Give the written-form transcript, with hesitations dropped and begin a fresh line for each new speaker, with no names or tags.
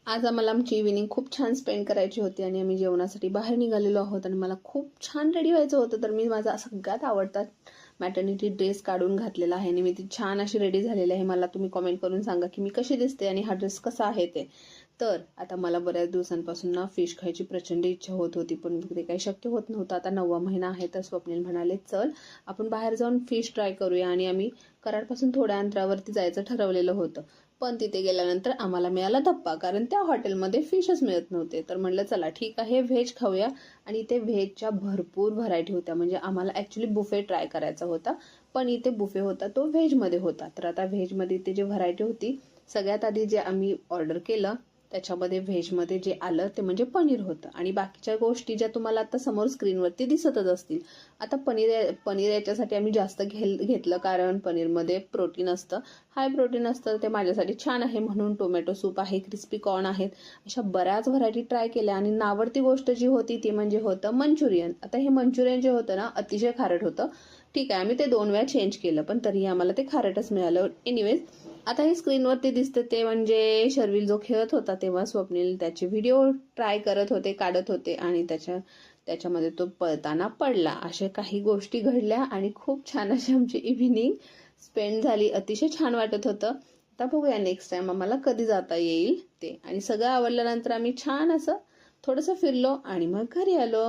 आज आम्हाला आमची इव्हिनिंग खूप छान स्पेंड करायची होती आणि आम्ही जेवणासाठी बाहेर निघालेलो आहोत आणि मला खूप छान रेडी व्हायचं होतं. तर मी माझा सगळ्यात आवडता मॅटर्निटी ड्रेस काढून घातलेला आहे आणि मी ती छान अशी रेडी झालेली आहे. मला तुम्ही कमेंट करून सांगा की मी कशी दिसते आणि हा ड्रेस कसा आहे ते. तर आता मला बऱ्याच दिवसांपासून ना फिश खायची प्रचंड इच्छा होत होती, पण ते काही शक्य होत नव्हतं. आता 9वा महिना आहे तर स्वप्नील म्हणाले चल आपण बाहेर जाऊन फिश ट्राय करूया आणि आम्ही कराडपासून थोड्या अंतरावरती जायचं ठरवलेलं होतं. पण तिथे गेल्यानंतर आम्हाला मिळाला धप्पा, कारण त्या हॉटेलमध्ये फिशच मिळत नव्हते. तर म्हटलं चला ठीक आहे व्हेज खाऊया. आणि इथे व्हेजच्या भरपूर व्हरायटी होत्या. म्हणजे आम्हाला ॲक्च्युली बुफे ट्राय करायचा होता, पण इथे बुफे होता तो व्हेजमध्ये होता. तर आता व्हेजमध्ये इथे जी व्हरायटी होती, सगळ्यात आधी जे आम्ही ऑर्डर केलं त्याच्यामध्ये व्हेजमध्ये जे आलं ते म्हणजे पनीर होतं आणि बाकीच्या गोष्टी ज्या तुम्हाला आता समोर स्क्रीनवरती दिसतच असतील. आता पनीर याच्यासाठी आम्ही जास्त घेतलं, कारण पनीरमध्ये प्रोटीन असतं, हाय प्रोटीन असतं. ते माझ्यासाठी छान आहे म्हणून टोमॅटो सूप आहे, क्रिस्पी कॉर्न आहेत, अशा बऱ्याच व्हरायटी ट्राय केल्या. आणि नावडती गोष्ट जी होती ती म्हणजे होतं मंचुरियन. आता हे मंचुरियन जे होतं ना अतिशय खारट होतं. ठीक आहे, आम्ही ते 2 वेळा चेंज केलं पण तरीही आम्हाला ते खारटच मिळालं. एनिवेज, आता हे स्क्रीनवरती दिसते ते म्हणजे शर्विल जो खेळत होता तेव्हा स्वप्नील त्याचे व्हिडिओ ट्राय करत होते, काढत होते आणि त्याच्यामध्ये तो पळताना पडला. अशा काही गोष्टी घडल्या आणि खूप छान अशी आमची इव्हिनिंग स्पेंड झाली. अतिशय छान वाटत होतं. आता बघूया नेक्स्ट टाइम आम्हाला कधी जाता येईल ते. आणि सगळं आवडल्यानंतर आम्ही छान असं थोडंसं फिरलो आणि मग घरी आलो.